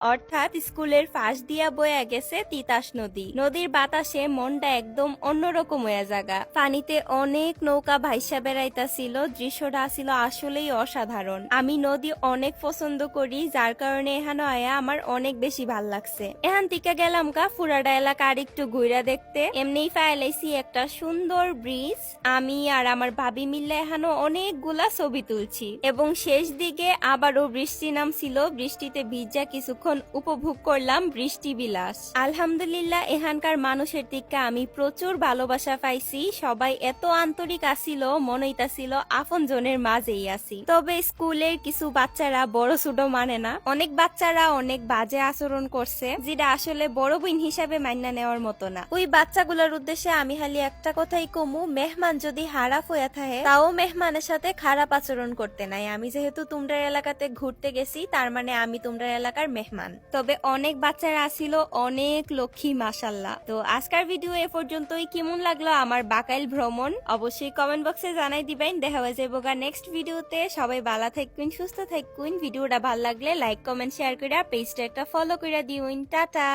অর্থাৎ স্কুলের পাশ দিয়া বয়ে গেছে তিতাস নদী। নদীর বাতাসে মনটা একদম অন্যরকম হয়ে জাগা। পানিতে অনেক নৌকা ভাইসা বেড়াইতাছিল, দৃশ্যটা ছিল আসলেই অসাধারণ। আমি নদী অনেক পছন্দ করি, যার কারণে এখানে আয়া আমার অনেক বেশি ভাল লাগছে। এখান থেকে গেলাম কা ফুরাডা এলাকা আর একটু ঘুরা দেখতে। এমনিই ফাইলাইছি একটা সুন্দর ব্রিজ। আমি আর আমার ভাবি মিললে এখানে অনেকগুলা ছবি তুলছি এবং শেষ দিকে আবারও বৃষ্টি নামছিল। বৃষ্টিতে ভিজা কিছুক্ষণ উপভোগ করলাম বৃষ্টি বিলাস। আলহামদুলিল্লাহ এখানকার মানুষের দিকে আমি প্রচুর ভালোবাসা পাইছি। সবাই এত আন্তরিক আসিল, মনে হইতাছিল আপন জনের মাঝেই আছি। তবে স্কুলের কিছু বাচ্চারা বড় ছোট মানে না, অনেক বাচ্চারা অনেক বাজে আচরণ করছে, যেটা আসলে বড় বোন হিসাবে মান্না নেওয়ার মতো না। ওই বাচ্চাগুলোর উদ্দেশ্যে আমি খালি একটা কথাই কমু, মেহমান যদি খারাপ হয়ে থাকে তাও মেহমানের সাথে খারাপ আচরণ করতে নাই। আমি যেহেতু তোমরা এলাকাতে ঘুরতে গেছি, তার মানে আমি তোমরা এলাকার মেহমান। তবে অনেক বাচ্চারা আসিল, অনেক লক্ষ্মী মাশাল্লাহ। তো আজকের ভিডিও এ পর্যন্তই। কেমন লাগলো আমার বাকাইল ভ্রমণ অবশ্যই কমেন্ট বক্সে জানাই দিবেন। দেখা হয়ে যাবো নেক্সট ভিডিওতে। সবাই ভালো থাকুন, সুস্থ থাকুন। ভিডিওটা ভালো লাগলে লাইক কমেন্ট শেয়ার করে পেজটা একটা ফলো করে দিউন। টাটা।